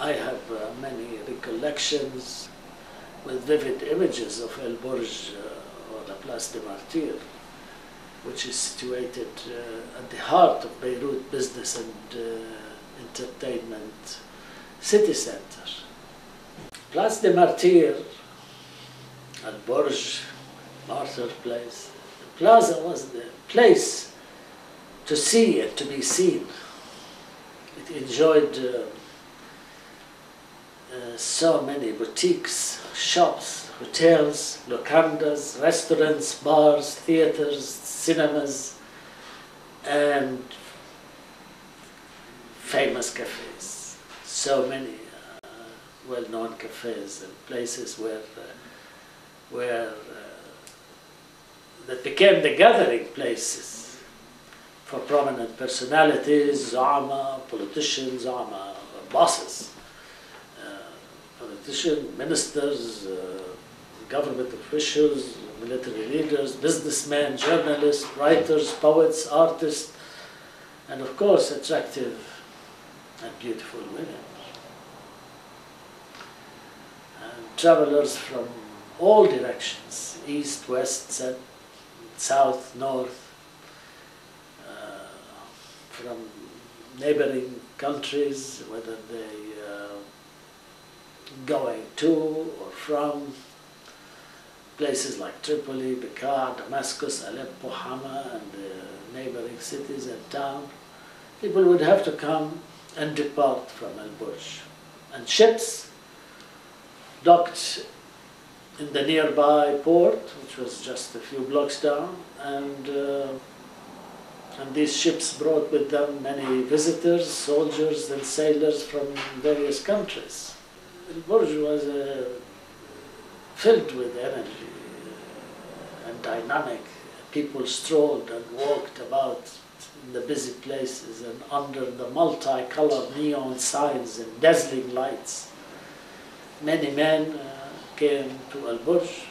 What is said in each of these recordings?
I have many recollections with vivid images of El Bourj or the Place des Martyrs, which is situated at the heart of Beirut business and entertainment city center. Place des Martyrs, El Bourj, Martyr Place. The plaza was the place to see and to be seen. It enjoyed so many boutiques, shops, hotels, locandas, restaurants, bars, theaters, cinemas, and famous cafes. So many well-known cafes and places that became the gathering places for prominent personalities, za'ama, politicians, za'ama, bosses. Politicians, ministers, government officials, military leaders, businessmen, journalists, writers, poets, artists, and of course attractive and beautiful women. And travelers from all directions, east, west, south, north, from neighboring countries, whether they going to or from places like Tripoli, Bekaa, Damascus, Aleppo, Hama, and the neighboring cities and towns. People would have to come and depart from El Bourj. And ships docked in the nearby port, which was just a few blocks down, and these ships brought with them many visitors, soldiers, and sailors from various countries. El Bourj was filled with energy and dynamic. People strolled and walked about in the busy places and under the multicolored neon signs and dazzling lights. Many men came to El Bourj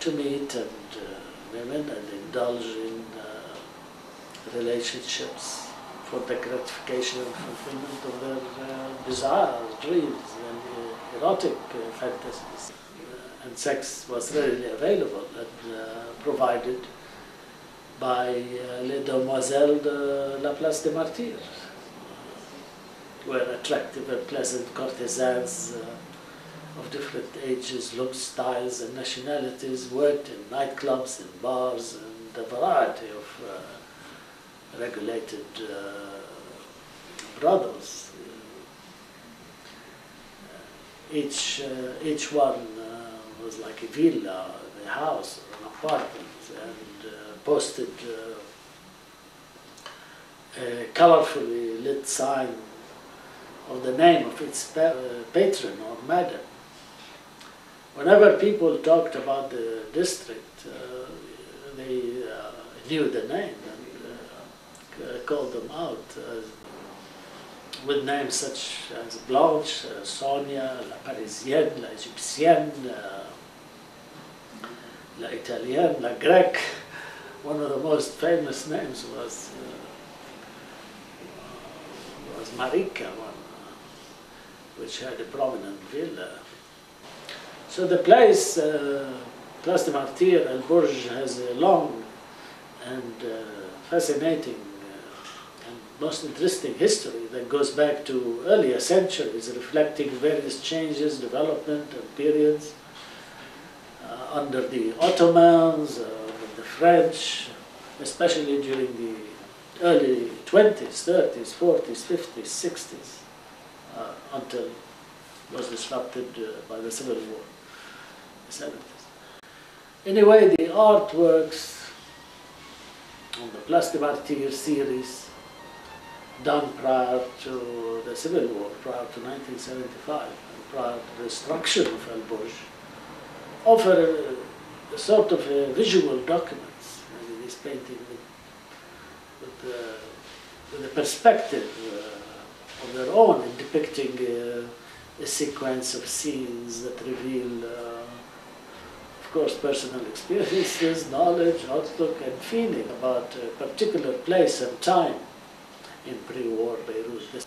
to meet and women and indulge in relationships for the gratification and fulfillment of their desires, dreams, and erotic fantasies. And sex was readily available and provided by les demoiselles de la Place des Martyrs, where attractive and pleasant courtesans of different ages, looks, styles, and nationalities worked in nightclubs, in bars, and a variety of regulated brothels. Each one was like a villa, a house, or an apartment, and posted a colorfully lit sign of the name of its patron or madam. Whenever people talked about the district, they knew the name and called them out with names such as Blanche, Sonia, La Parisienne, La Egyptienne, La Italienne, La Grecque. One of the most famous names was Marika, which had a prominent villa. So the place, Place des Martyrs, El Bourj, has a long and fascinating and most interesting history that goes back to earlier centuries, reflecting various changes, development, and periods under the Ottomans, the French, especially during the early 20s, 30s, 40s, 50s, 60s, until it was disrupted by the Civil War, the 70s. Anyway, the artworks on the Place des Martyrs series done prior to the Civil War, prior to 1975, and prior to the destruction of El Bourj, offer a sort of a visual documents. These paintings with a perspective of their own in depicting a sequence of scenes that reveal, of course, personal experiences, knowledge, outlook, and feeling about a particular place and time in pre-war Beirut.